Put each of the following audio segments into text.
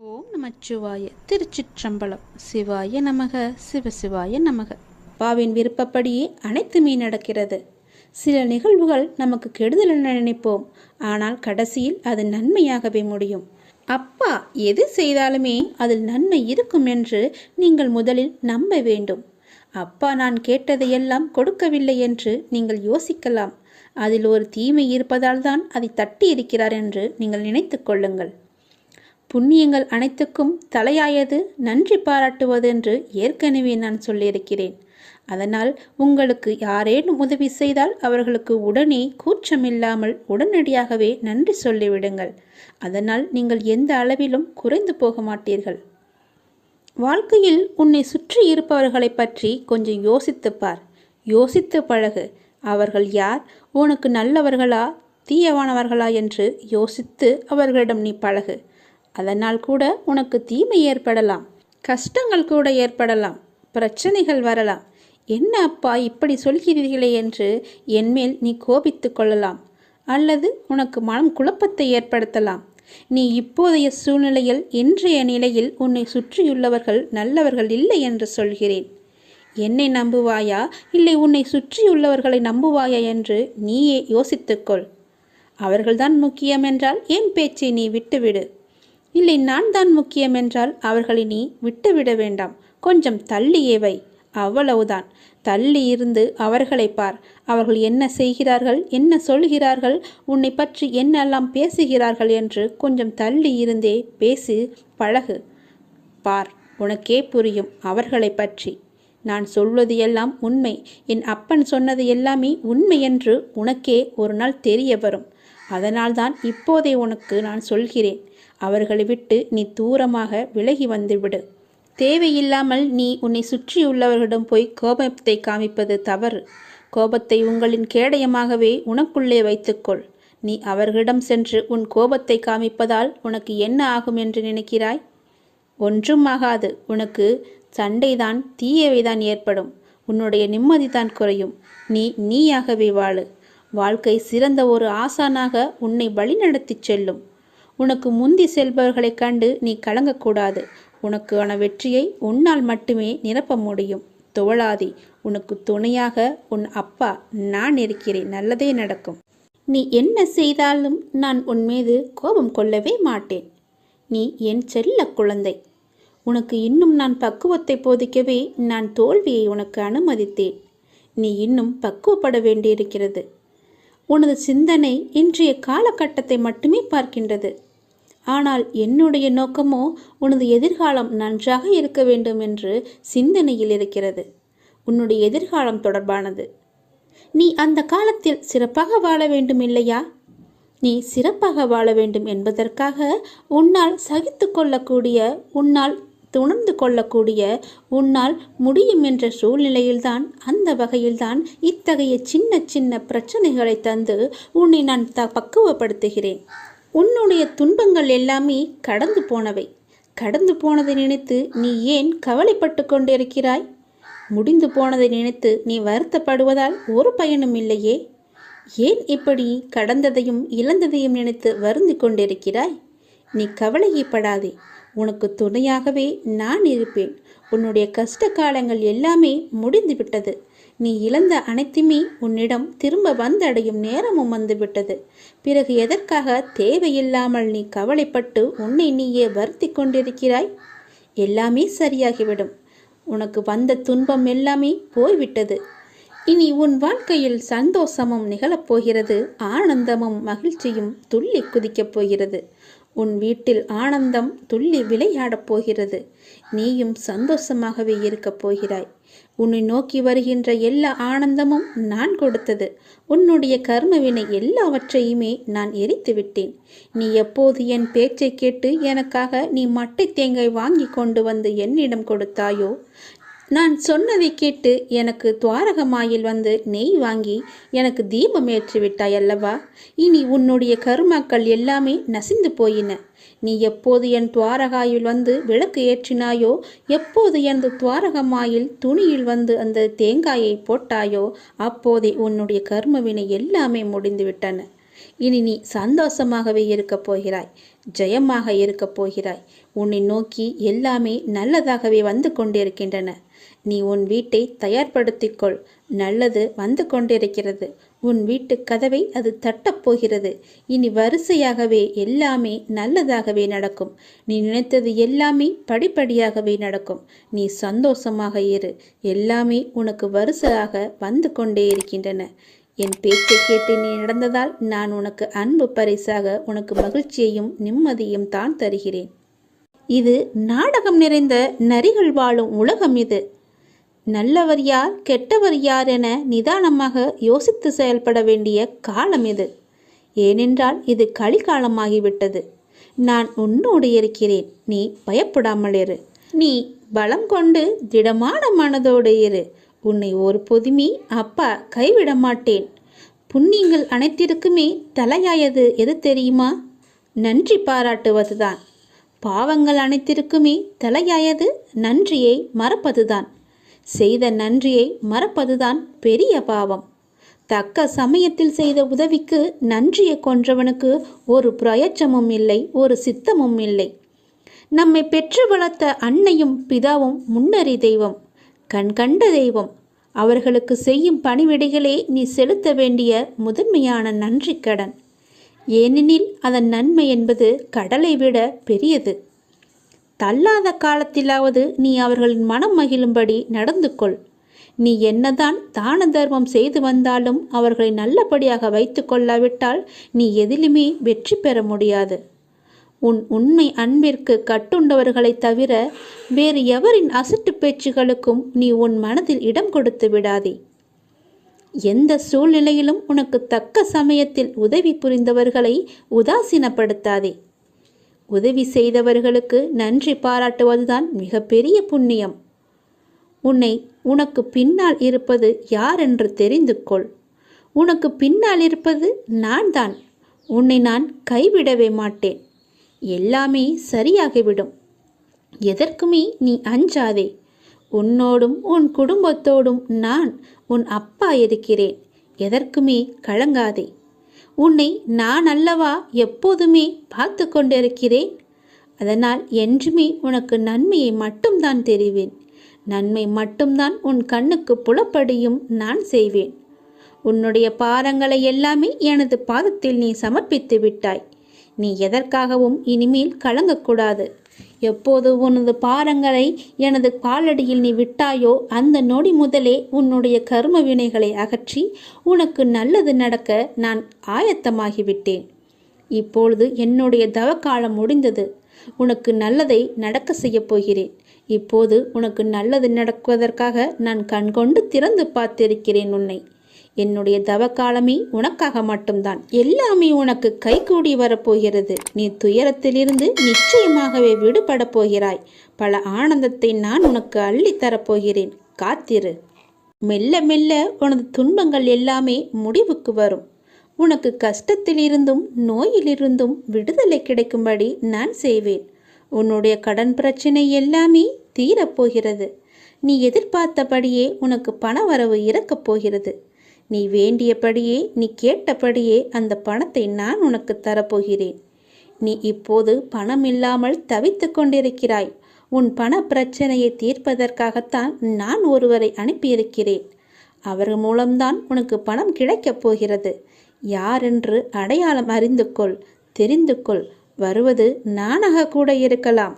ஓம் நமச்சிவாய. திருச்சிற்றம்பலம். சிவாய நமக, சிவசிவாய நமக. அப்பாவின் விருப்பப்படியே அனைத்துமே நடக்கிறது. சில நிகழ்வுகள் நமக்கு கெடுதல் என நினைப்போம், ஆனால் கடைசியில் அது நன்மையாகவே முடியும். அப்பா எது செய்தாலுமே அதில் நன்மை இருக்கும் என்று நீங்கள் முதலில் நம்ப வேண்டும். அப்பா நான் கேட்டதையெல்லாம் கொடுக்கவில்லை என்று நீங்கள் யோசிக்கலாம். அதில் ஒரு தீமை இருப்பதால் தான் அதை தட்டி இருக்கிறார் என்று நீங்கள் நினைத்து கொள்ளுங்கள். புண்ணியங்கள் அனைத்துக்கும் தலையாயது நன்றி பாராட்டுவது என்று ஏற்கனவே நான் சொல்லியிருக்கிறேன். அதனால் உங்களுக்கு யாரேனும் உதவி செய்தால் அவர்களுக்கு உடனே கூச்சமில்லாமல் உடனடியாகவே நன்றி சொல்லிவிடுங்கள். அதனால் நீங்கள் எந்த அளவிலும் குறைந்து போக மாட்டீர்கள். வாழ்க்கையில் உன்னை சுற்றி இருப்பவர்களை பற்றி கொஞ்சம் யோசித்துப்பார். யோசித்து பழகு. அவர்கள் யார், உனக்கு நல்லவர்களா தீயவானவர்களா என்று யோசித்து அவர்களிடம் நீ பழகு. அதனால் கூட உனக்கு தீமை ஏற்படலாம், கஷ்டங்கள் கூட ஏற்படலாம், பிரச்சனைகள் வரலாம். என்ன அப்பா இப்படி சொல்கிறீர்களே என்று என்மேல் நீ கோபித்து கொள்ளலாம், அல்லது உனக்கு மனம் குழப்பத்தை ஏற்படுத்தலாம். நீ இப்போதைய சூழ்நிலையில், இன்றைய நிலையில் உன்னை சுற்றியுள்ளவர்கள் நல்லவர்கள் இல்லை என்று சொல்கிறேன். என்னை நம்புவாயா இல்லை உன்னை சுற்றியுள்ளவர்களை நம்புவாயா என்று நீயே யோசித்துக்கொள். அவர்கள்தான் முக்கியம் என்றால் என் பேச்சை நீ விட்டுவிடு. இல்லை நான் தான் முக்கியம் என்றால் அவர்களை நீ விட்டுவிட வேண்டாம், கொஞ்சம் தள்ளியே வை. அவ்வளவுதான். தள்ளி இருந்து அவர்களை பார். அவர்கள் என்ன செய்கிறார்கள், என்ன சொல்கிறார்கள், உன்னை பற்றி என்னெல்லாம் பேசுகிறார்கள் என்று கொஞ்சம் தள்ளி இருந்தே பேசி பழகு. பார், உனக்கே புரியும் அவர்களை பற்றி. நான் சொல்வது எல்லாம் உண்மை, என் அப்பன் சொன்னது எல்லாமே உண்மை என்று உனக்கே ஒரு நாள் தெரிய வரும். அதனால்தான் இப்போதே உனக்கு நான் சொல்கிறேன். அவர்களை விட்டு நீ தூரமாக விலகி வந்துவிடு. தேவையில்லாமல் நீ உன்னை சுற்றியுள்ளவர்களிடம் போய் கோபத்தை காமிப்பது தவறு. கோபத்தை உங்களின் கேடயமாகவே உனக்குள்ளே வைத்துக்கொள். நீ அவர்களிடம் சென்று உன் கோபத்தை காமிப்பதால் உனக்கு என்ன ஆகும் என்று நினைக்கிறாய்? ஒன்றும் ஆகாது. உனக்கு சண்டைதான், தீயவைதான் ஏற்படும். உன்னுடைய நிம்மதிதான் குறையும். நீயாகவே வாழு. வாழ்க்கை சிறந்த ஒரு ஆசானாக உன்னை வழிநடத்தி செல்லும். உனக்கு முந்தி செல்பவர்களைக் கண்டு நீ கலங்கக்கூடாது. உனக்கான வெற்றியை உன்னால் மட்டுமே நிரப்ப முடியும். துவளாதே. உனக்கு துணையாக உன் அப்பா நான் இருக்கிறேன். நல்லதே நடக்கும். நீ என்ன செய்தாலும் நான் உன் மீது கோபம் கொள்ளவே மாட்டேன். நீ என் செல்ல குழந்தை. உனக்கு இன்னும் நான் பக்குவத்தை போதிக்கவே நான் தோல்வியை உனக்கு அனுமதித்தேன். நீ இன்னும் பக்குவப்பட வேண்டியிருக்கிறது. உனது சிந்தனை இன்றைய காலகட்டத்தை மட்டுமே பார்க்கின்றது. ஆனால் என்னுடைய நோக்கமோ உனது எதிர்காலம் நன்றாக இருக்க வேண்டும் என்று சிந்தனையில் இருக்கிறது. உன்னுடைய எதிர்காலம் தொடர்பானது. நீ அந்த காலத்தில் சிறப்பாக வாழ வேண்டும் இல்லையா? நீ சிறப்பாக வாழ வேண்டும் என்பதற்காக உன்னால் சகித்து கொள்ளக்கூடிய, உன்னால் உணர்ந்து கொள்ளக்கூடிய, உன்னால் முடியும் என்ற சூழ்நிலையில்தான், அந்த வகையில்தான் இத்தகைய சின்ன சின்ன பிரச்சனைகளை தந்து உன்னை நான் பக்குவப்படுத்துகிறேன். உன்னுடைய துன்பங்கள் எல்லாமே கடந்து போனவை. கடந்து போனதை நினைத்து நீ ஏன் கவலைப்பட்டு கொண்டிருக்கிறாய்? முடிந்து போனதை நினைத்து நீ வருத்தப்படுவதால் ஒரு பயனும் இல்லையே. ஏன் இப்படி கடந்ததையும் இழந்ததையும் நினைத்து வருந்தி கொண்டிருக்கிறாய்? நீ கவலையப்படாதே. உனக்கு துணையாகவே நான் இருப்பேன். உன்னுடைய கஷ்ட காலங்கள் எல்லாமே முடிந்து விட்டது. நீ இழந்த அனைத்துமே உன்னிடம் திரும்ப வந்தடையும் நேரமும் வந்துவிட்டது. பிறகு எதற்காக தேவையில்லாமல் நீ கவலைப்பட்டு உன்னை நீயே வருத்தி கொண்டிருக்கிறாய்? எல்லாமே சரியாகிவிடும். உனக்கு வந்த துன்பம் எல்லாமே போய்விட்டது. இனி உன் வாழ்க்கையில் சந்தோஷமும் நிகழப்போகிறது. ஆனந்தமும் மகிழ்ச்சியும் துள்ளி குதிக்கப் போகிறது. உன் வீட்டில் ஆனந்தம் துள்ளி விளையாடப் போகிறது. நீயும் சந்தோஷமாகவே இருக்கப் போகிறாய். உன்னை நோக்கி வருகின்ற எல்லா ஆனந்தமும் நான் கொடுத்தது. உன்னுடைய கர்மவினை எல்லாவற்றையுமே நான் எரித்து விட்டேன். நீ எப்போது என் பேச்சை கேட்டு எனக்காக நீ மட்டை தேங்காய் வாங்கி கொண்டு வந்து என்னிடம் கொடுத்தாயோ, நான் சொன்னதை கேட்டு எனக்கு துவாரகமாயில் வந்து நெய் வாங்கி எனக்கு தீபம் ஏற்றி விட்டாய் அல்லவா? இனி உன்னுடைய கருமாக்கள் எல்லாமே நசிந்து போயின. நீ எப்போது என் துவாரகாயில் வந்து விளக்கு ஏற்றினாயோ, எப்போது எனது துவாரகமாயில் துணியில் வந்து அந்த தேங்காயை போட்டாயோ, அப்போதே உன்னுடைய கர்மவினை எல்லாமே முடிந்து விட்டன. இனி நீ சந்தோஷமாகவே இருக்கப் போகிறாய், ஜெயமாக இருக்கப் போகிறாய். உன்னை நோக்கி எல்லாமே நல்லதாகவே வந்து கொண்டிருக்கின்றன. நீ உன் வீட்டை தயார்படுத்திக்கொள். நல்லது வந்து கொண்டிருக்கிறது. உன் வீட்டு கதவை அது தட்டப்போகிறது. இனி வரிசையாகவே எல்லாமே நல்லதாகவே நடக்கும். நீ நினைத்தது எல்லாமே படிப்படியாகவே நடக்கும். நீ சந்தோஷமாக இரு. எல்லாமே உனக்கு வரிசையாக வந்து கொண்டே இருக்கின்றன. என் பேச்சை கேட்டு நீ நடந்ததால் நான் உனக்கு அன்பு பரிசாக உனக்கு மகிழ்ச்சியையும் நிம்மதியும் தான் தருகிறேன். இது நாடகம் நிறைந்த நரிகள் வாழும் உலகம். இது நல்லவர் யார் கெட்டவர் யார் என நிதானமாக யோசித்து செயல்பட வேண்டிய காலம் இது. ஏனென்றால் இது கலிகாலமாகிவிட்டது. நான் உன்னோடு இருக்கிறேன். நீ பயப்படாமல் இரு. நீ பலம் கொண்டு திடமான மனதோடு இரு. உன்னை ஒரு பொதுமி அப்பா கைவிட மாட்டேன். புண்ணியங்கள் அனைத்திற்குமே தலையாயது எது தெரியுமா? நன்றி பாராட்டுவதுதான். பாவங்கள் அனைத்திற்குமே தலையாயது நன்றியை மறப்பதுதான். செய்த நன்றியை மறப்பதுதான் பெரிய பாவம். தக்க சமயத்தில் செய்த உதவிக்கு நன்றியை கொன்றவனுக்கு ஒரு பிரயோஜனமும் இல்லை, ஒரு சித்தமும் இல்லை. நம்மை பெற்று வளர்த்த அன்னையும் பிதாவும் முன்னறி தெய்வம், கண்கண்ட தெய்வம். அவர்களுக்கு செய்யும் பணிவிடைகளே நீ செலுத்த வேண்டிய முதன்மையான நன்றி கடன். ஏனெனில் அதன் நன்மை என்பது கடலை விட பெரியது. தள்ளாத காலத்திலாவது நீ அவர்களின் மனம் மகிழும்படி நடந்து கொள். நீ என்னதான் தான தர்மம் செய்து வந்தாலும் அவர்களை நல்லபடியாக வைத்து கொள்ளாவிட்டால் நீ எதிலுமே வெற்றி பெற முடியாது. உன் உண்மை அன்பிற்கு கட்டுண்டவர்களை தவிர வேறு எவரின் அசட்டு பேச்சுகளுக்கும் நீ உன் மனதில் இடம் கொடுத்து விடாதே. எந்த சூழ்நிலையிலும் உனக்கு தக்க சமயத்தில் உதவி புரிந்தவர்களை உதாசீனப்படுத்தாதே. உதவி செய்தவர்களுக்கு நன்றி பாராட்டுவதுதான் மிகப்பெரிய புண்ணியம். உனக்கு பின்னால் இருப்பது யார் என்று தெரிந்து கொள். உனக்கு பின்னால் இருப்பது நான் தான். உன்னை நான் கைவிடவே மாட்டேன். எல்லாமே சரியாகிவிடும். எதற்குமே நீ அஞ்சாதே. உன்னோடும் உன் குடும்பத்தோடும் நான் உன் அப்பா இருக்கிறேன். எதற்குமே கலங்காதே. உன்னை நான் அல்லவா எப்போதுமே பார்த்து கொண்டிருக்கிறேன். அதனால் என்றுமே உனக்கு நன்மையை மட்டும்தான் தெரிவேன். நன்மை மட்டும்தான் உன் கண்ணுக்கு புலப்படியும் நான் செய்வேன். உன்னுடைய பாரங்களை எல்லாமே எனது பாதத்தில் நீ சமர்ப்பித்து விட்டாய். நீ எதற்காகவும் இனிமேல் கலங்கக்கூடாது. எப்போது உனது பாரங்களை எனது காலடியில் நீ விட்டாயோ அந்த நொடி முதலே உன்னுடைய கர்ம வினைகளை அகற்றி உனக்கு நல்லது நடக்க நான் ஆயத்தமாகிவிட்டேன். இப்பொழுது என்னுடைய தவக்காலம் முடிந்தது. உனக்கு நல்லதை நடக்க செய்யப் போகிறேன். இப்போது உனக்கு நல்லது நடக்குவதற்காக நான் கண்கொண்டு திறந்து பார்த்திருக்கிறேன் உன்னை. என்னுடைய தவக்காலமே உனக்காக மட்டும்தான். எல்லாமே உனக்கு கைகூடி வரப்போகிறது. நீ துயரத்திலிருந்து நிச்சயமாகவே விடுபட போகிறாய். பல ஆனந்தத்தை நான் உனக்கு அள்ளி தரப்போகிறேன். காத்திரு. மெல்ல மெல்ல உனது துன்பங்கள் எல்லாமே முடிவுக்கு வரும். உனக்கு கஷ்டத்திலிருந்தும் நோயிலிருந்தும் விடுதலை கிடைக்கும்படி நான் செய்வேன். உன்னுடைய கடன் பிரச்சனை எல்லாமே தீரப்போகிறது. நீ எதிர்பார்த்தபடியே உனக்கு பண வரவு இறக்கப் போகிறது. நீ வேண்டியபடியே நீ கேட்டபடியே அந்த பணத்தை நான் உனக்கு தரப்போகிறேன். நீ இப்போது பணம் இல்லாமல் தவித்து கொண்டிருக்கிறாய். உன் பண பிரச்சனையை தீர்ப்பதற்காகத்தான் நான் ஒருவரை அனுப்பியிருக்கிறேன். அவர் மூலம்தான் உனக்கு பணம் கிடைக்கப் போகிறது. யாரென்று அடையாளம் அறிந்து கொள், தெரிந்து கொள். வருவது நானாக கூட இருக்கலாம்.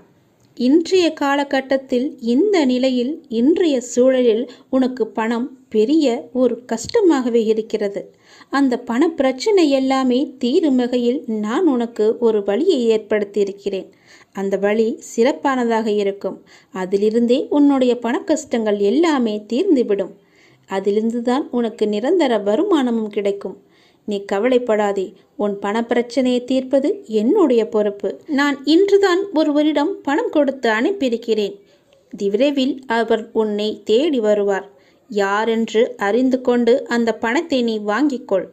இன்றைய காலகட்டத்தில் இந்த நிலையில் இன்றைய சூழலில் உனக்கு பணம் பெரிய ஒரு கஷ்டமாகவே இருக்கிறது. அந்த பண பிரச்சனை எல்லாமே தீரும் வகையில் நான் உனக்கு ஒரு வழியை ஏற்படுத்தியிருக்கிறேன். அந்த வழி சிறப்பானதாக இருக்கும். அதிலிருந்தே உன்னுடைய பண கஷ்டங்கள் எல்லாமே தீர்ந்துவிடும். அதிலிருந்து தான் உனக்கு நிரந்தர வருமானமும் கிடைக்கும். நீ கவலைப்படாதே. உன் பண பிரச்சனையை தீர்ப்பது என்னுடைய பொறுப்பு. நான் இன்றுதான் ஒருவரிடம் பணம் கொடுத்து அனுப்பியிருக்கிறேன். விரைவில் அவர் உன்னை தேடி வருவார். யாரென்று அறிந்து கொண்டு அந்த பணத்தை நீ வாங்கிக்கொள்.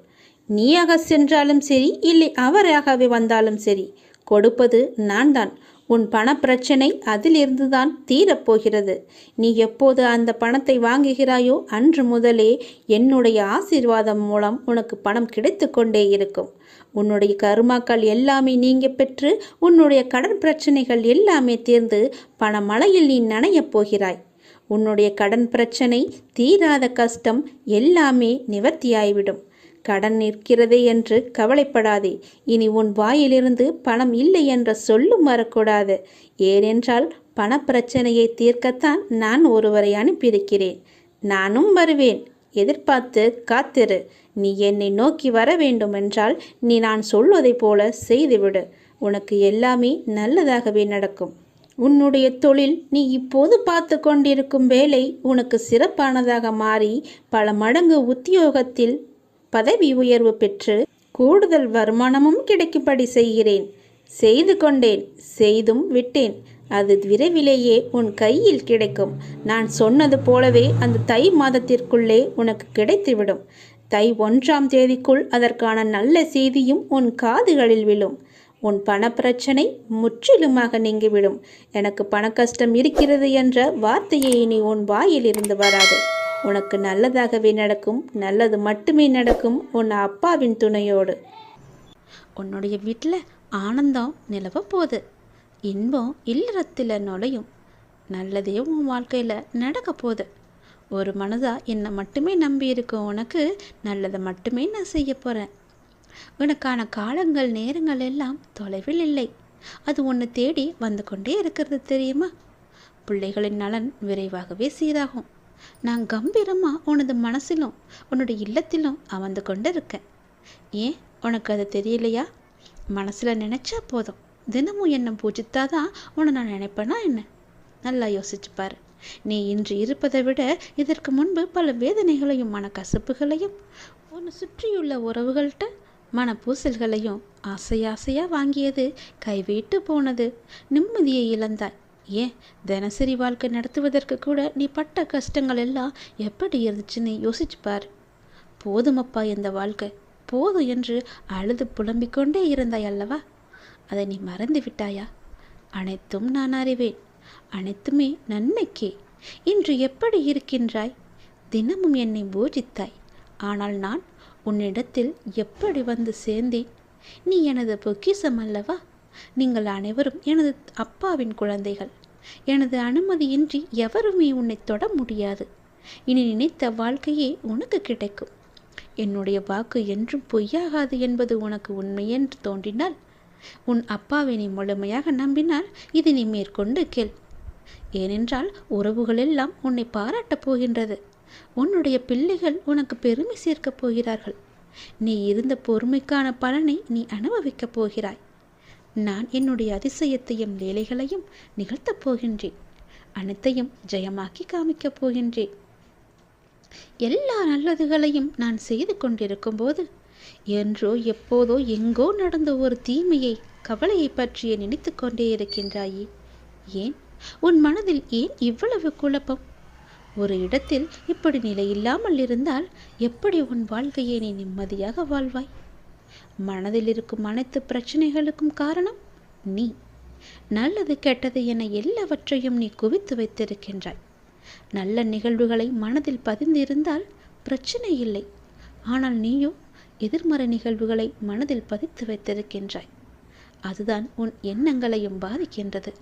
நீயாக சென்றாலும் சரி, இல்லை அவராகவே வந்தாலும் சரி, கொடுப்பது நான் தான். உன் பணப்பிரச்சனை அதிலிருந்துதான் தீரப்போகிறது. நீ எப்போது அந்த பணத்தை வாங்குகிறாயோ அன்று முதலே என்னுடைய ஆசீர்வாதம் மூலம் உனக்கு பணம் கிடைத்து கொண்டே இருக்கும். உன்னுடைய கருமாக்கள் எல்லாமே நீங்க பெற்று உன்னுடைய கடன் பிரச்சனைகள் எல்லாமே தீர்ந்து பணமழையில் நீ நனையப் போகிறாய். உன்னுடைய கடன் பிரச்சனை, தீராத கஷ்டம் எல்லாமே நிவர்த்தியாய்விடும். கடன் நிற்கிறதே என்று கவலைப்படாதே. இனி உன் வாயிலிருந்து பணம் இல்லை என்ற சொல்லும் வரக்கூடாது. ஏனென்றால் பணப்பிரச்சனையை தீர்க்கத்தான் நான் ஒருவரை அனுப்பியிருக்கிறேன். நானும் வருவேன். எதிர்பார்த்து காத்திரு. நீ என்னை நோக்கி வர வேண்டுமென்றால் நீ நான் சொல்வதைப் போல செய்துவிடு. உனக்கு எல்லாமே நல்லதாகவே நடக்கும். உன்னுடைய தொழில், நீ இப்போது பார்த்து கொண்டிருக்கும் வேலை உனக்கு சிறப்பானதாக மாறி பல மடங்கு உத்தியோகத்தில் பதவி உயர்வு பெற்று கூடுதல் வருமானமும் கிடைக்கும்படி செய்கிறேன். செய்து கொண்டேன், செய்தும் விட்டேன். அது விரைவிலேயே உன் கையில் கிடைக்கும். நான் சொன்னது போலவே அந்த தை மாதத்திற்குள்ளே உனக்கு கிடைத்துவிடும். தை 1ஆம் தேதிக்குள் அதற்கான நல்ல செய்தியும் உன் காதுகளில் விழும். உன் பணப்பிரச்சனை முற்றிலுமாக நீங்கிவிடும். எனக்கு பண கஷ்டம் இருக்கிறது என்ற வார்த்தையை இனி உன் வாயிலிருந்து வராது. உனக்கு நல்லதாகவே நடக்கும். நல்லது மட்டுமே நடக்கும் உன் அப்பாவின் துணையோடு. உன்னுடைய வீட்டில் ஆனந்தம் நிலவ போகுது. இன்பம் இல்லறத்தில் நுழையும். நல்லதே உன் வாழ்க்கையில் நடக்க போகுது. ஒரு மனதா என்னை மட்டுமே நம்பி இருக்கும் உனக்கு நல்லதை மட்டுமே நான் செய்ய போகிறேன். உனக்கான காலங்கள் நேரங்கள் எல்லாம் தொலைவில் இல்லை. அது உன்னை தேடி வந்து கொண்டே இருக்கிறது தெரியுமா? பிள்ளைகளின் நலன் விரைவாகவே சீராகும். நான் கம்பீரமாக உனது மனசிலும் உன்னுடைய இல்லத்திலும் அமர்ந்து கொண்டு இருக்கேன். ஏன் உனக்கு அது தெரியலையா? மனசில் நினச்சா போதும். தினமும் என்னை பூஜித்தாதான் உன்னை நான் நினைப்பேனா என்ன? நல்லா யோசிச்சுப்பார். நீ இன்று இருப்பதை விட இதற்கு முன்பு பல வேதனைகளையும் மனக்கசப்புகளையும் உன்னை சுற்றியுள்ள உறவுகள்கிட்ட மனப்பூசல்களையும் ஆசையாக வாங்கியது கைவிட்டு போனது. நிம்மதியை இழந்தாய். ஏன் தினசரி வாழ்க்கை நடத்துவதற்கு கூட நீ பட்ட கஷ்டங்கள் எல்லாம் எப்படி இருந்துச்சுன்னு யோசிச்சுப்பார். போதுமப்பா இந்த வாழ்க்கை, போதும் என்று அழுது புலம்பிக்கொண்டே இருந்தாய் அல்லவா? அதை நீ மறந்து விட்டாயா? அனைத்தும் நான் அறிவேன். அனைத்துமே நன்மைக்கே. இன்று எப்படி இருக்கின்றாய்? தினமும் என்னை பூஜித்தாய். ஆனால் நான் உன்னிடத்தில் எப்படி வந்து சேர்ந்தேன்? நீ எனது பொக்கிஷம் அல்லவா? நீங்கள் அனைவரும் எனது அப்பாவின் குழந்தைகள். எனது அனுமதியின்றி எவருமே உன்னை தொட முடியாது. இனி நினைத்த வாழ்க்கையே உனக்கு கிடைக்கும். என்னுடைய வாக்கு என்றும் பொய்யாகாது என்பது உனக்கு உண்மையென்று தோன்றினால், உன் அப்பாவை நீ முழுமையாக நம்பினால் இது நீ மேற்கொண்டு கேள். ஏனென்றால் உறவுகளெல்லாம் உன்னை பாராட்டப் போகின்றது. உன்னுடைய பிள்ளைகள் உனக்கு பெருமை சேர்க்கப் போகிறார்கள். நீ இருந்த பொறுமைக்கான பலனை நீ அனுபவிக்கப் போகிறாய். நான் என்னுடைய அதிசயத்தையும் லீலைகளையும் நிகழ்த்தப் போகின்றேன். அனைத்தையும் ஜெயமாக்கி காமிக்கப் போகின்றேன். எல்லா நல்லதுகளையும் நான் செய்து கொண்டிருக்கும் போது என்றோ எப்போதோ எங்கோ நடந்த ஒரு தீமையை, கவலையை பற்றிய நினைத்து கொண்டே இருக்கின்றாயே. ஏன் உன் மனதில் ஏன் இவ்வளவு குழப்பம்? ஒரு இடத்தில் இப்படி நிலையில்லாமல் இருந்தால் எப்படி உன் வாழ்க்கையை நீ நிம்மதியாக வாழ்வாய்? மனதில் இருக்கும் அனைத்து பிரச்சனைகளுக்கும் காரணம் நீ. நல்லது கெட்டது என எல்லாவற்றையும் நீ குவித்து வைத்திருக்கின்றாய். நல்ல நிகழ்வுகளை மனதில் பதிந்திருந்தால் பிரச்சனை இல்லை. ஆனால் நீயோ எதிர்மறை நிகழ்வுகளை மனதில் பதித்து வைத்திருக்கின்றாய். அதுதான் உன் எண்ணங்களையும் பாதிக்கின்றது.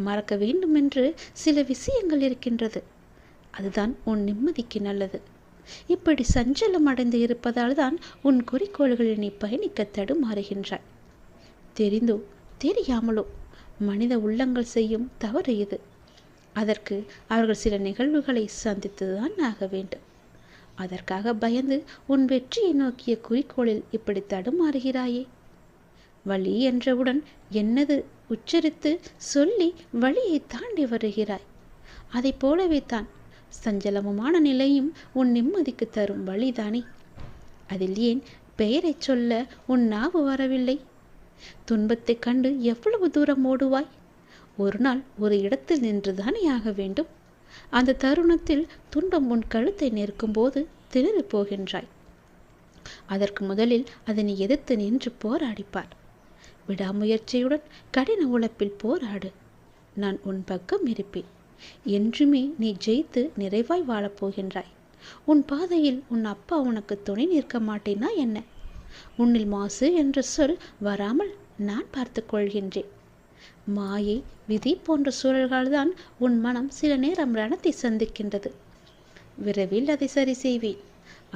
மறக்க வேண்டுமென்று சில விஷயங்கள் இருக்கின்றது. அதுதான் உன் நிம்மதிக்கு நல்லது. இப்படி சஞ்சலம் அடைந்து இருப்பதால் தான் உன் குறிக்கோள்களில் நீ பயணிக்க தடுமாறுகின்றாய். தெரிந்தோ தெரியாமலோ மனித உள்ளங்கள் செய்யும் தவறு இது. அதற்கு அவர்கள் சில நிகழ்வுகளை சந்தித்துதான் ஆக வேண்டும். அதற்காக பயந்து உன் வெற்றியை நோக்கிய குறிக்கோளில் இப்படி தடுமாறுகிறாயே. வழி என்றவுடன் என்னது உச்சரித்து சொல்லி வழியை தாண்டி வருகிறாய். அதை போலவே தான் சஞ்சலமுமான நிலையும் உன் நிம்மதிக்கு தரும் வழிதானே. அதில் ஏன் பெயரை சொல்ல உன் நாவு வரவில்லை? துன்பத்தை கண்டு எவ்வளவு தூரம் ஓடுவாய்? ஒரு நாள் ஒரு இடத்தில் நின்றுதானே ஆக வேண்டும். அந்த தருணத்தில் துன்பம் உன் கழுத்தை நெருக்கும் போது திணறி போகின்றாய். அதற்கு முதலில் அதனை எதிர்த்து நின்று போராடிப்பார். விடாமுயற்சியுடன் கடின உழைப்பில் போராடு. நான் உன் பக்கம் இருப்பேன். என்றுமே நீ ஜெயித்து நிறைவாய் வாழப்போகின்றாய். உன் பாதையில் உன் அப்பா உனக்கு துணை நிற்க மாட்டேனா என்ன? உன்னில் மாசு என்ற சொல் வராமல் நான் பார்த்து கொள்கின்றேன். மாயை, விதி போன்ற சூழல்கள்தான் உன் மனம் சில நேரம் ரணத்தை சந்திக்கின்றது. விரைவில் அதை சரி செய்வேன்.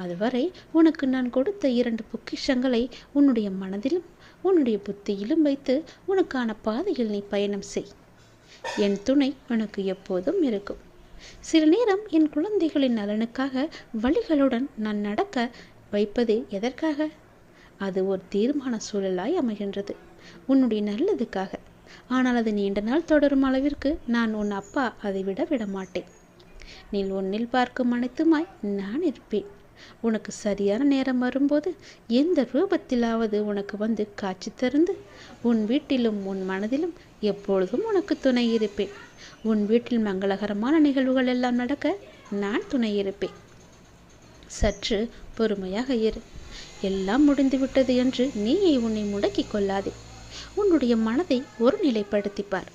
அதுவரை உனக்கு நான் கொடுத்த 2 பொக்கிஷங்களை உன்னுடைய மனதிலும் உன்னுடைய புத்தியிலும் வைத்து உனக்கான பாதையில் நீ பயணம் செய். என் துணை உனக்கு எப்போதும் இருக்கும். சில நேரம் என் குழந்தைகளின் நலனுக்காக வழிகளுடன் நான் நடக்க வைப்பது எதற்காக? அது ஒரு தீர்மான சூழலாய் அமைகின்றது, உன்னுடைய நல்லதுக்காக. ஆனால் அது நீண்ட நாள் தொடரும் அளவிற்கு நான் உன் அப்பா அதை விட மாட்டேன். நீ உன்னில் பார்க்கும் அனைத்துமாய் நான் இருப்பேன். உனக்கு சரியான நேரம் வரும்போது எந்த ரூபத்திலாவது உனக்கு வந்து காட்சி தருந்து உன் வீட்டிலும் உன் மனதிலும் எப்பொழுதும் உனக்கு துணை இருப்பேன். உன் வீட்டில் மங்களகரமான நிகழ்வுகள் எல்லாம் நடக்க நான் துணை இருப்பேன். சற்று பொறுமையாக இரு. எல்லாம் முடிந்துவிட்டது என்று நீயே உன்னை முடக்கிக் கொள்ளாதே. உன்னுடைய மனதை ஒரு நிலைப்படுத்திப்பார்.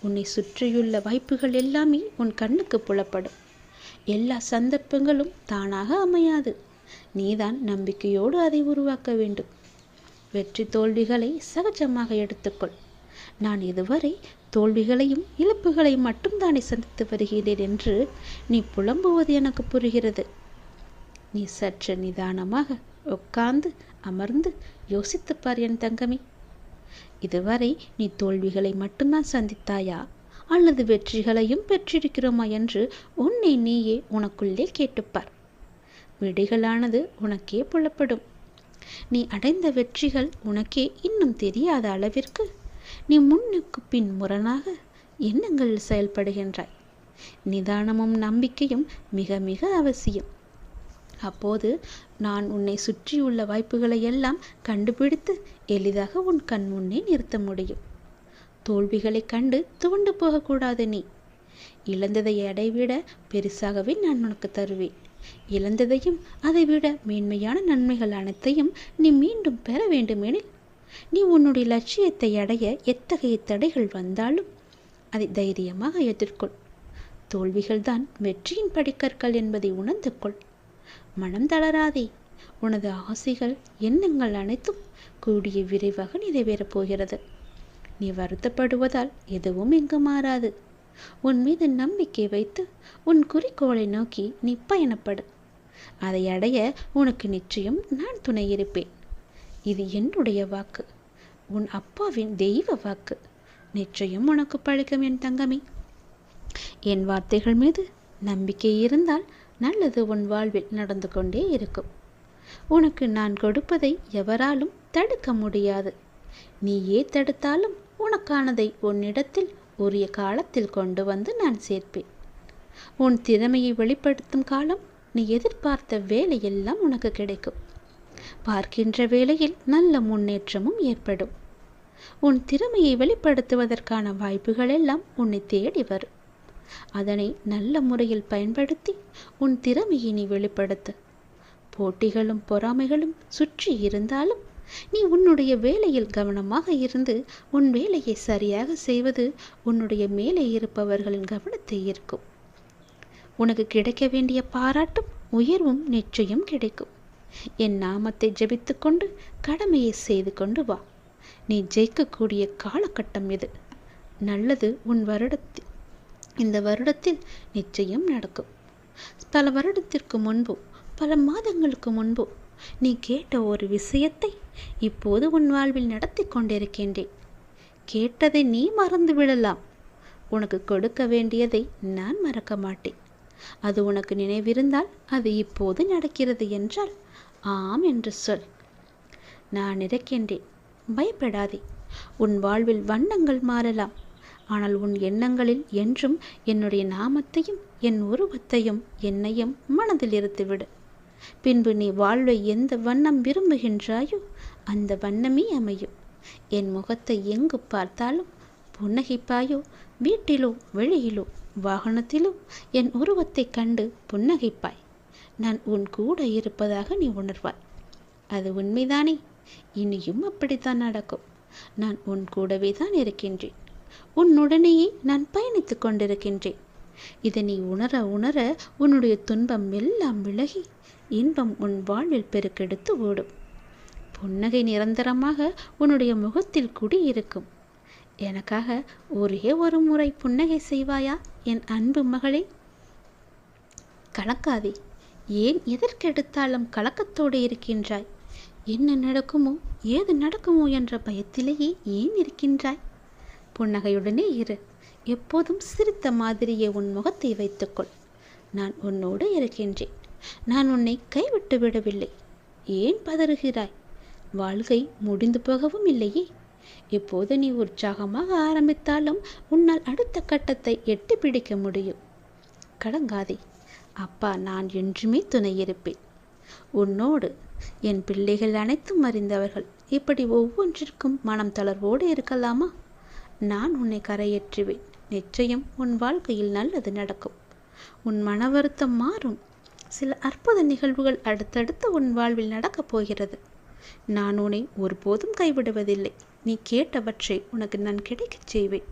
உன்னை சுற்றியுள்ள வாய்ப்புகள் எல்லாமே உன் கண்ணுக்கு புலப்படும். எல்லா சந்தர்ப்பங்களும் தானாக அமையாது. நீதான் நம்பிக்கையோடு அதை உருவாக்க வேண்டும். வெற்றி தோல்விகளை சகஜமாக எடுத்துக்கொள். நான் இதுவரை தோல்விகளையும் இழப்புகளையும் மட்டும்தானே சந்தித்து வருகிறேன் என்று நீ புலம்புவது எனக்கு புரிகிறது. நீ சற்று நிதானமாக உட்கார்ந்து அமர்ந்து யோசித்துப்பார் என் தங்கமே. இதுவரை நீ தோல்விகளை மட்டும்தான் சந்தித்தாயா அல்லது வெற்றிகளையும் பெற்றிருக்கிறோமா என்று உன்னை நீயே உனக்குள்ளே கேட்டுப்பார். விடைகளானது உனக்கே புலப்படும். நீ அடைந்த வெற்றிகள் உனக்கே இன்னும் தெரியாத அளவிற்கு நீ முன்னுக்கு பின் முரணாக எண்ணங்களில் செயல்படுகின்றாய். நிதானமும் நம்பிக்கையும் மிக மிக அவசியம். அப்போது நான் உன்னை சுற்றியுள்ள வாய்ப்புகளை எல்லாம் கண்டுபிடித்து எளிதாக உன் கண் முன்னே நிறுத்த முடியும். தோல்விகளை கண்டு துவண்டு போகக்கூடாது. நீ இழந்ததை அடைவிட பெருசாகவே நான் உனக்கு தருவேன். இழந்ததையும் அதைவிட மேன்மையான நன்மைகள் அனைத்தையும் நீ மீண்டும் பெற வேண்டுமெனில் நீ உன்னுடைய லட்சியத்தை அடைய எத்தகைய தடைகள் வந்தாலும் அதை தைரியமாக எதிர்கொள். தோல்விகள்தான் வெற்றியின் படிக்கற்கள் என்பதை உணர்ந்து கொள். மனம் தளராதே. உனது ஆசைகள் எண்ணங்கள் அனைத்தும் கூடிய விரைவாக நிறைவேறப் போகிறது. நீ வருத்தப்படுவதால் எதுவும் இங்கு மாறாது. உன் மீது நம்பிக்கை வைத்து உன் குறிக்கோளை நோக்கி நீ பயணப்படு. அதை அடைய உனக்கு நிச்சயம் நான் துணை இருப்பேன். இது என்னுடைய வாக்கு, உன் அப்பாவின் தெய்வ வாக்கு. நிச்சயம் உனக்கு பழிக்கும் என் தங்கமே. என் வார்த்தைகள் மீது நம்பிக்கை இருந்தால் நல்லது உன் வாழ்வில் நடந்து கொண்டே இருக்கும். உனக்கு நான் கொடுப்பதை எவராலும் தடுக்க முடியாது. நீயே தடுத்தாலும் உனக்கானதை உன்னிடத்தில் உரிய காலத்தில் கொண்டு வந்து நான் சேர்ப்பேன். உன் திறமையை வெளிப்படுத்தும் காலம் நீ எதிர்பார்த்த வேலையெல்லாம் உனக்கு கிடைக்கும். பார்க்கின்ற வேளையில் நல்ல முன்னேற்றமும் ஏற்படும். உன் திறமையை வெளிப்படுத்துவதற்கான வாய்ப்புகள் எல்லாம் உன்னை தேடி வரும். அதனை நல்ல முறையில் பயன்படுத்தி உன் திறமையை நீ வெளிப்படுத்து. போட்டிகளும் பொறாமைகளும் சுற்றி இருந்தாலும் நீ உன்னுடைய வேலையில் கவனமாக இருந்து உன் வேலையை சரியாக செய்வது உன்னுடைய மேலே இருப்பவர்களின் கவனத்தை ஈர்க்கும். உனக்கு கிடைக்க வேண்டிய பாராட்டும் உயர்வும் நிச்சயம் கிடைக்கும். என் நாமத்தை ஜெபித்து கொண்டு கடமையை செய்து கொண்டு வா. நீ ஜெயிக்கக்கூடிய காலகட்டம் இது. நல்லது இந்த வருடத்தில் நிச்சயம் நடக்கும். பல வருடத்திற்கு முன்போ பல மாதங்களுக்கு முன்போ நீ கேட்ட ஒரு விஷயத்தை இப்போது உன் வாழ்வில் நடத்தி கொண்டிருக்கின்றேன். கேட்டதை நீ மறந்து விடலாம். உனக்கு கொடுக்க வேண்டியதை நான் மறக்க மாட்டேன். அது உனக்கு நினைவிருந்தால் அது இப்போது நடக்கிறது என்றால் ஆம் என்று சொல். நான் இருக்கின்றேன், பயப்படாதே. உன் வாழ்வில் வண்ணங்கள் மாறலாம், ஆனால் உன் எண்ணங்களில் என்றும் என்னுடைய நாமத்தையும் என் உருவத்தையும் என்னையும் மனதில் இருத்துவிடு. பின்பு நீ வாழ்வை எந்த வண்ணம் விரும்புகின்றாயோ அந்த வண்ணமே அமையும். என் முகத்தை எங்கு பார்த்தாலும் புன்னகைப்பாயோ? வீட்டிலோ வெளியிலோ வாகனத்திலோ என் உருவத்தை கண்டு புன்னகைப்பாய். நான் உன் கூட இருப்பதாக நீ உணர்வாய். அது உண்மைதானே? இனியும் அப்படித்தான் நடக்கும். நான் உன் கூடவே தான் இருக்கின்றேன். உன்னுடனேயே நான் பயணித்துக் கொண்டிருக்கின்றேன். இதை நீ உணர உணர உன்னுடைய துன்பம் எல்லாம் விலகி இன்பம் உன் வாழ்வில் பெருக்கெடுத்து ஓடும். புன்னகை நிரந்தரமாக உன்னுடைய முகத்தில் குடியிருக்கும். எனக்காக ஒரே ஒரு முறை புன்னகை செய்வாயா என் அன்பு மகளே? கலக்காதே. ஏன் எதற்கெடுத்தாலும் கலக்கத்தோடு இருக்கின்றாய்? என்ன நடக்குமோ ஏது நடக்குமோ என்ற பயத்திலேயே ஏன் இருக்கின்றாய்? புன்னகையுடனே இரு. எப்போதும் சிரித்த மாதிரியே உன் முகத்தை வைத்துக்கொள். நான் உன்னோடு இருக்கின்றேன். நான் உன்னை கைவிட்டு விடவில்லை. ஏன் பதறுகிறாய்? வாழ்க்கை முடிந்து போகவும் இல்லையே. இப்போது நீ உற்சாகமாக ஆரம்பித்தாலும் உன்னால் அடுத்த கட்டத்தை எட்டி பிடிக்க முடியும். கலங்காதே. அப்பா நான் என்றுமே துணை இருப்பேன். உன்னோடு என் பிள்ளைகள் அனைத்தும் அறிந்தவர்கள். இப்படி ஒவ்வொன்றிற்கும் மனம் தளர்வோடு இருக்கலாமா? நான் உன்னை கரையேற்றுவேன். நிச்சயம் உன் வாழ்க்கையில் நல்லது நடக்கும். உன் மன வருத்தம் மாறும். சில அற்புத நிகழ்வுகள் அடுத்தடுத்து உன் வாழ்வில் நடக்கப் போகிறது. நான் உன்னை ஒருபோதும் கைவிடுவதில்லை. நீ கேட்டவற்றை உனக்கு நான் கிடைக்கச் செய்வேன்.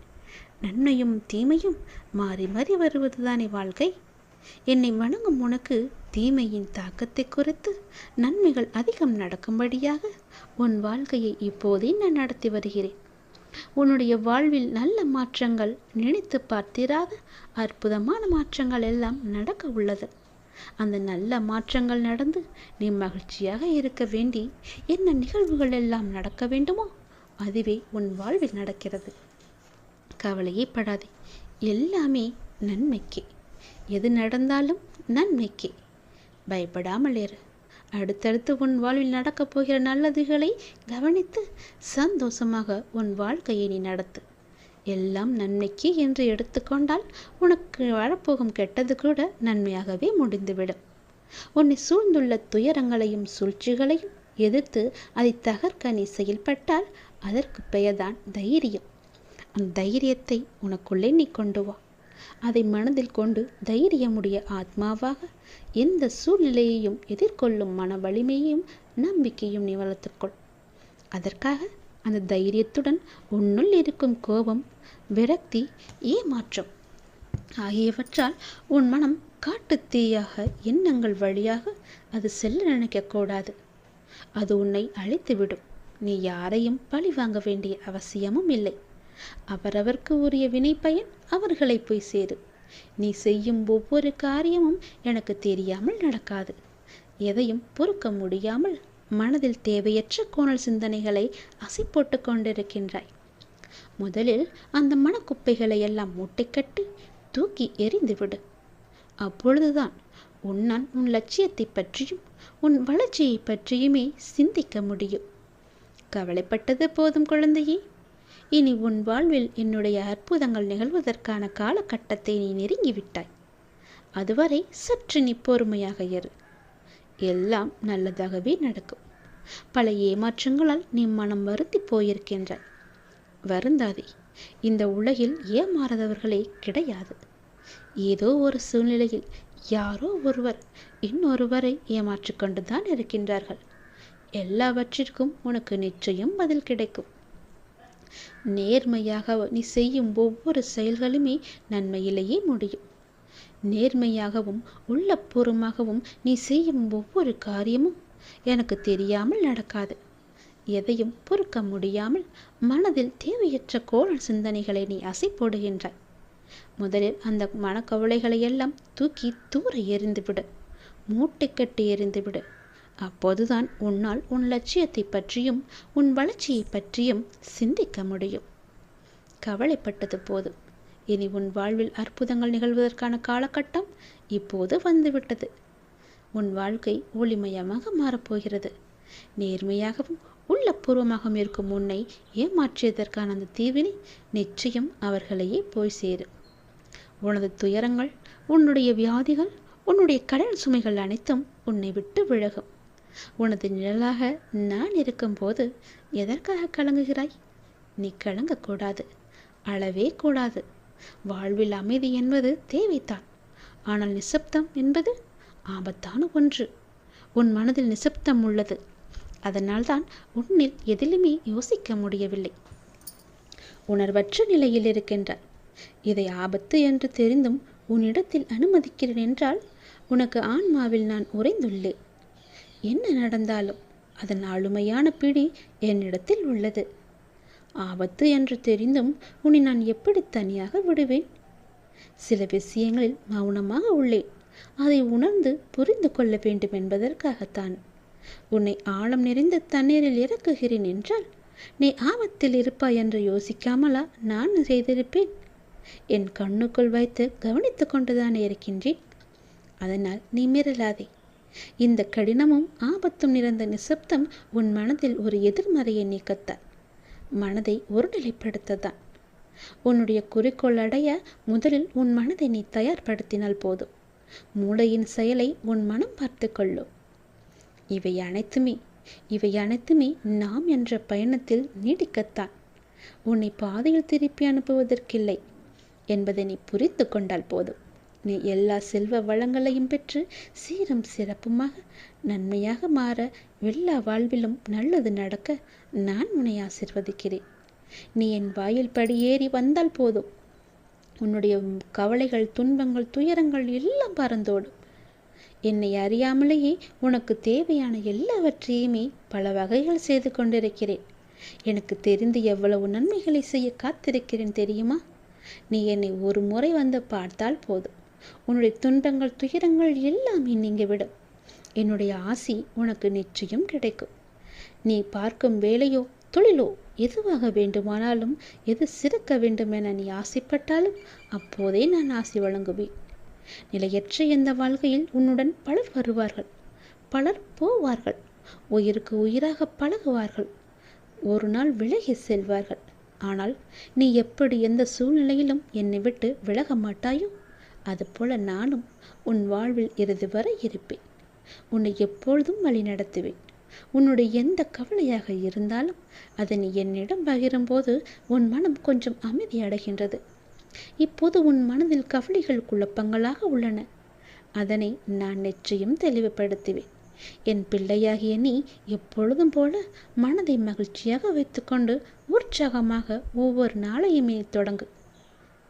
நன்மையும் தீமையும் மாறி மாறி வருவதுதானே வாழ்க்கை. என்னை வணங்கும் உனக்கு தீமையின் தாக்கத்தை குறைத்து நன்மைகள் அதிகம் நடக்கும்படியாக உன் வாழ்க்கையை இப்போதே நான் நடத்தி வருகிறேன். உன்னுடைய வாழ்வில் நல்ல மாற்றங்கள், நினைத்து பார்த்திராத அற்புதமான மாற்றங்கள் எல்லாம் நடக்க உள்ளது. அந்த நல்ல மாற்றங்கள் நடந்து நீ மகிழ்ச்சியாக இருக்க வேண்டி என்ன நிகழ்வுகள் எல்லாம் நடக்க வேண்டுமோ அதுவே உன் வாழ்வில் நடக்கிறது. கவலையே படாதே. எல்லாமே நன்மைக்கே. எது நடந்தாலும் நன்மைக்கே. பயப்படாமல் இரு. அடுத்தடுத்து உன் வாழ்வில் நடக்கப் போகிற நல்லதுகளை கவனித்து சந்தோஷமாக உன் வாழ்க்கையை நீ நடத்து. எல்லாம் நன்மைக்கு என்று எடுத்துக்கொண்டால் உனக்கு வரப்போகும் கெட்டது கூட நன்மையாகவே முடிந்துவிடும். உன்னை சூழ்ந்துள்ள துயரங்களையும் சூழ்ச்சிகளையும் எதிர்த்து அதை தகர்க்க நீ செயல்பட்டால் அதற்கு பெயர்தான் தைரியம். அந்த தைரியத்தை உனக்குள்ளே நீ கொண்டு வா. அதை மனதில் கொண்டு தைரியமுடைய ஆத்மாவாக எந்த சூழ்நிலையையும் எதிர்கொள்ளும் மன வலிமையையும் நம்பிக்கையும் நீ வளர்த்துக்கொள். அதற்காக அந்த தைரியத்துடன் உன்னுள் இருக்கும் கோபம், விரக்தி, ஏமாற்றம் ஆகியவற்றால் உன் மனம் காட்டுத்தீயாக எண்ணங்கள் வழியாக அது செல்ல நினைக்கக்கூடாது. அது உன்னை அழித்துவிடும். நீ யாரையும் பழி வாங்க வேண்டிய அவசியமும் இல்லை. அவரவர்க்கு உரிய வினை பயன் அவர்களை போய் சேரும். நீ செய்யும் ஒவ்வொரு காரியமும் எனக்கு தெரியாமல் நடக்காது. எதையும் பொறுக்க முடியாமல் மனதில் தேவையற்ற கோணல் சிந்தனைகளை அசை போட்டு கொண்டிருக்கின்றாய். முதலில் அந்த மனக்குப்பைகளை எல்லாம் மூட்டை கட்டி தூக்கி எறிந்துவிடு. அப்பொழுதுதான் உன்னால் உன் லட்சியத்தை பற்றியும் உன் வளர்ச்சியை பற்றியுமே சிந்திக்க முடியும். கவலைப்பட்டது போதும் குழந்தையே. இனி உன் வாழ்வில் என்னுடைய அற்புதங்கள் நிகழ்வதற்கான காலகட்டத்தை நீ நெருங்கிவிட்டாய். அதுவரை சற்று நீ பொறுமையாக இரு. எல்லாம் நல்லதாகவே நடக்கும். பல ஏமாற்றங்களால் நீ மனம் வருந்தி போயிருக்கின்றாய். வருந்தாதே. இந்த உலகில் ஏமாறாதவர்களே கிடையாது. ஏதோ ஒரு சூழ்நிலையில் யாரோ ஒருவர் இன்னொருவரை ஏமாற்றிக் கொண்டுதான் இருக்கின்றார்கள். எல்லாவற்றிற்கும் உனக்கு நிச்சயம் பதில் கிடைக்கும். நேர்மையாக நீ செய்யும் ஒவ்வொரு செயல்களுமே நன்மையிலேயே முடியும். நேர்மையாகவும் உள்ளபூர்வமாகவும் நீ செய்யும் ஒவ்வொரு காரியமும் எனக்கு தெரியாமல் நடக்காது. எதையும் பொறுக்க முடியாமல் மனதில் தேவையற்ற கோணல் சிந்தனைகளை நீ அசை போடுகின்றாய். முதலில் அந்த மனக்கவலைகளை எல்லாம் தூக்கி தூர எறிந்துவிடு. மூட்டை கட்டி எறிந்துவிடு. அப்போதுதான் உன்னால் உன் லட்சியத்தை பற்றியும் உன் வளர்ச்சியை பற்றியும் சிந்திக்க முடியும். கவலைப்பட்டது போதும். இனி உன் வாழ்வில் அற்புதங்கள் நிகழ்வதற்கான காலகட்டம் இப்போது வந்துவிட்டது. உன் வாழ்க்கை ஒளிமயமாக மாறப்போகிறது. நேர்மையாகவும் உள்ளபூர்வமாகவும் இருக்கும் உன்னை ஏமாற்றியதற்கான அந்த தீவினை நிச்சயம் அவர்களையே போய் சேரும். உனது துயரங்கள், உன்னுடைய வியாதிகள், உன்னுடைய கடன் சுமைகள் அனைத்தும் உன்னை விட்டு விலகும். உனது நிழலாக நான் இருக்கும்போது எதற்காக கலங்குகிறாய்? நீ கலங்கக்கூடாது. அழவே கூடாது. வாழ்வில் அமைதி என்பது தேவைத்தான். ஆனால் நிசப்தம் என்பது ஆபத்தான ஒன்று. உன் மனதில் நிசப்தம் உள்ளது. அதனால்தான் உன்னில் எதிலுமே யோசிக்க முடியவில்லை. உணர்வற்ற நிலையில் இருக்கின்றாய். இதை ஆபத்து என்று தெரிந்தும் உன்னிடத்தில் அனுமதிக்கிறேன் என்றால் உனக்கு ஆன்மாவில் நான் உறைந்துள்ளேன். என்ன நடந்தாலும் அதன் ஆளுமையான பிடி என்னிடத்தில் உள்ளது. ஆபத்து என்று தெரிந்தும் உன்னை நான் எப்படி தனியாக விடுவேன்? சில விஷயங்களில் மௌனமாக உள்ளேன். அதை உணர்ந்து புரிந்து கொள்ள வேண்டும் என்பதற்காகத்தான். உன்னை ஆழம் நிறைந்த தண்ணீரில் இறக்குகிறேன் என்றால் நீ ஆபத்தில் இருப்பாய் என்று யோசிக்காமலா நான் செய்திருப்பேன்? என் கண்ணுக்குள் வைத்து கவனித்து கொண்டுதானே இருக்கின்றேன். அதனால் நீ மிரளாதே. இந்த கடினமும் ஆபத்தும் நிறைந்த நிசப்தம் உன் மனதில் ஒரு எதிர்மறையை நீக்கத்தான், மனதை ஒருநிலைப்படுத்தத்தான். உன்னுடைய குறிக்கோள் அடைய முதலில் உன் மனதை நீ தயார்படுத்தினால் போதும். மூளையின் செயலை உன் மனம் பார்த்து கொள்ளும். இவை அனைத்துமே நாம் என்ற பயணத்தில் நீடிக்கத்தான். உன்னை பாதையில் திருப்பி அனுப்புவதற்கில்லை என்பதை நீ புரிந்து கொண்டால் போதும். நீ எல்லா செல்வ வளங்களையும் பெற்று சீரும் சிறப்புமாக நன்மையாக மாற, எல்லா வாழ்விலும் நல்லது நடக்க நான் உன்னை ஆசிர்வதிக்கிறேன். நீ என் வாயில் படியேறி வந்தால் போதும். உன்னுடைய கவலைகள், துன்பங்கள், துயரங்கள் எல்லாம் பறந்தோடும். என்னை அறியாமலேயே உனக்கு தேவையான எல்லாவற்றையுமே பல வகைகள் செய்து கொண்டிருக்கிறேன். எனக்கு தெரிந்து எவ்வளவு நன்மைகளை செய்ய காத்திருக்கிறேன் தெரியுமா? நீ என்னை ஒரு முறை வந்து பார்த்தால் போதும். உன்னுடைய துன்பங்கள், துயரங்கள் எல்லாமே நீங்கிவிடும். என்னுடைய ஆசி உனக்கு நிச்சயம் கிடைக்கும். நீ பார்க்கும் வேலையோ தொழிலோ எதுவாக வேண்டுமானாலும், எது சிறக்க வேண்டும் என நீ ஆசைப்பட்டாலும் அப்போதே நான் ஆசி வழங்குவேன். நிலையற்ற இந்த வாழ்க்கையில் உன்னுடன் பலர் வருவார்கள், பலர் போவார்கள். உயிருக்கு உயிராக பழகுவார்கள், ஒரு நாள் விலகி செல்வார்கள். ஆனால் நீ எப்படி எந்த சூழ்நிலையிலும் என்னை விட்டு விலக மாட்டாயோ அதுபோல நானும் உன் வாழ்வில் இறுதி வரை இருப்பேன். உன்னை எப்பொழுதும் வழி நடத்துவேன். உன்னுடைய எந்த கவலையாக இருந்தாலும் அதை நீ என்னிடம் பகிரும்போது உன் மனம் கொஞ்சம் அமைதி அடைகின்றது. இப்போது உன் மனதில் கவலைகள் குழப்பங்களாக உள்ளன. அதனை நான் நிச்சயம் தெளிவுபடுத்துவேன். என் பிள்ளையாகிய நீ எப்பொழுதும் போல மனதை மகிழ்ச்சியாக வைத்துக்கொண்டு உற்சாகமாக ஒவ்வொரு நாளையுமே தொடங்கு.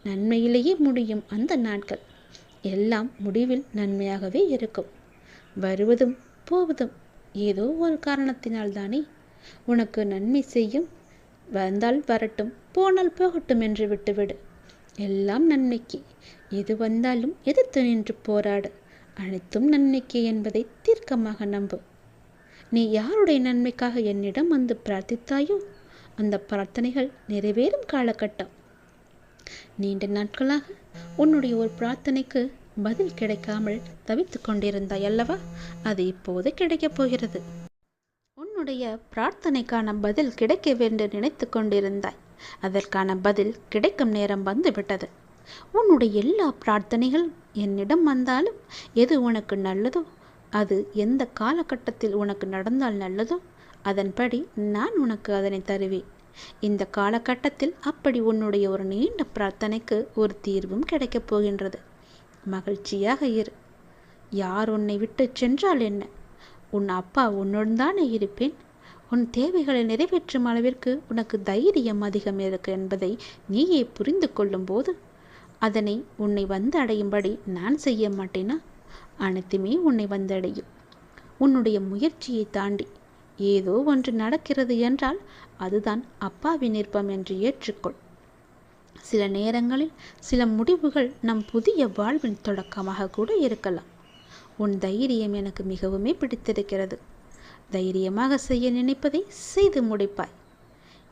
நன்மையிலேயே முடியும் அந்த நாட்கள் எல்லாம் முடிவில் நன்மையாகவே இருக்கும். வருவதும் போவதும் ஏதோ ஒரு காரணத்தினால் தானே. உனக்கு நன்மை செய்யும். வந்தால் வரட்டும், போனால் போகட்டும் என்று விட்டுவிடு. எல்லாம் நன்மைக்கு. எது வந்தாலும் எதிர்த்து நின்று போராடு. அனைத்தும் நன்மைக்கு என்பதை தீர்க்கமாக நம்பு. நீ யாருடைய நன்மைக்காக என்னிடம் வந்து பிரார்த்தித்தாயோ அந்த பிரார்த்தனைகள் நிறைவேறும் காலகட்டம். நீண்ட நாட்களாக உன்னுடைய ஒரு பிரார்த்தனைக்கு பதில் கிடைக்காமல் தவித்து கொண்டிருந்தாய் அல்லவா? அது இப்போது கிடைக்கப் போகிறது. உன்னுடைய பிரார்த்தனைக்கான பதில் கிடைக்க வேண்டும் நினைத்து கொண்டிருந்தாய். அதற்கான பதில் கிடைக்கும் நேரம் வந்துவிட்டது. உன்னுடைய எல்லா பிரார்த்தனைகள் என்னிடம் வந்தாலும் எது உனக்கு நல்லதோ, அது எந்த காலகட்டத்தில் உனக்கு நடந்தால் நல்லதோ அதன்படி நான் உனக்கு அதனை தருவேன். இந்த காலகட்டத்தில் அப்படி உன்னுடைய ஒரு நீண்ட பிரார்த்தனைக்கு ஒரு தீர்வும் கிடைக்கப் போகின்றது. மகிழ்ச்சியாக இரு. யார் உன்னை விட்டு சென்றால் என்ன? உன் அப்பா உன்னுடன் தானே இருப்பேன். உன் தேவைகளை நிறைவேற்றும் அளவிற்கு உனக்கு தைரியம் அதிகம் இருக்கு என்பதை நீயே புரிந்து கொள்ளும் போது அதனை உன்னை வந்து அடையும்படி நான் செய்ய மாட்டேனா? அனைத்துமே உன்னை வந்தடையும். உன்னுடைய முயற்சியை தாண்டி ஏதோ ஒன்று நடக்கிறது என்றால் அதுதான் அப்பாவின் விருப்பம் என்று ஏற்றுக்கொள். சில நேரங்களில் சில முடிவுகள் நம் புதிய வாழ்வின் தொடக்கமாக கூட இருக்கலாம். உன் தைரியம் எனக்கு மிகவுமே பிடித்திருக்கிறது. தைரியமாக செய்ய நினைப்பதை செய்து முடிப்பாய்.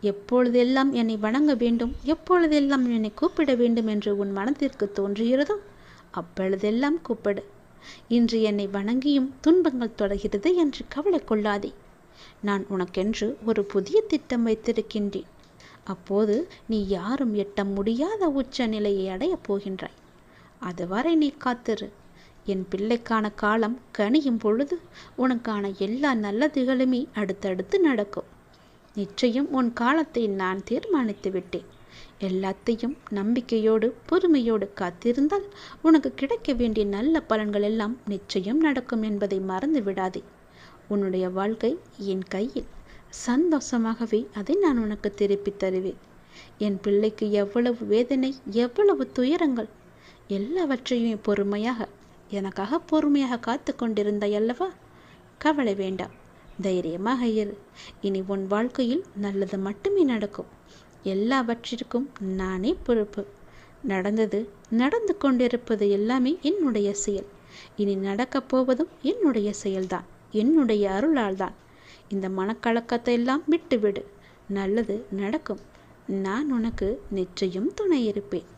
எப்பொழுதெல்லாம் என்னை வணங்க வேண்டும், எப்பொழுதெல்லாம் என்னை கூப்பிட வேண்டும் என்று உன் மனத்திற்கு தோன்றுகிறதோ அப்பொழுதெல்லாம் கூப்பிடு. இன்று என்னை வணங்கியும் துன்பங்கள் தொடர்கிறது என்று கவலை கொள்ளாதே. நான் உனக்கென்று ஒரு புதிய திட்டம் வைத்திருக்கின்றேன். அப்போது நீ யாரும் எட்ட முடியாத உச்ச நிலையை அடையப் போகின்றாய். அதுவரை நீ காத்திரு. என் பிள்ளைக்கான காலம் கனியும் பொழுது உனக்கான எல்லா நல்லதுகளுமே அடுத்தடுத்து நடக்கும். நிச்சயம் உன் காலத்தை நான் தீர்மானித்து விட்டேன். எல்லாத்தையும் நம்பிக்கையோடு பொறுமையோடு காத்திருந்தால் உனக்கு கிடைக்க வேண்டிய நல்ல பலன்கள் எல்லாம் நிச்சயம் நடக்கும் என்பதை மறந்து விடாதே. உன்னுடைய வாழ்க்கை என் கையில். சந்தோஷமாகவே அதை நான் உனக்கு திருப்பி தருவேன். என் பிள்ளைக்கு எவ்வளவு வேதனை, எவ்வளவு துயரங்கள், எல்லாவற்றையும் பொறுமையாக எனக்காக பொறுமையாக காத்து கொண்டிருந்தாய் அல்லவா? கவலை வேண்டாம், தைரியமாக இரு. இனி உன் வாழ்க்கையில் நல்லது மட்டுமே நடக்கும். எல்லாவற்றிற்கும் நானே பொறுப்பு. நடந்தது, நடந்து கொண்டிருப்பது எல்லாமே என்னுடைய செயல். இனி நடக்கப் போவதும் என்னுடைய செயல்தான், என்னுடைய அருளால் தான். இந்த மனக்கலக்கத்தை எல்லாம் விட்டுவிடு. நல்லது நடக்கும். நான் உனக்கு நிச்சயம் துணை இருப்பேன்.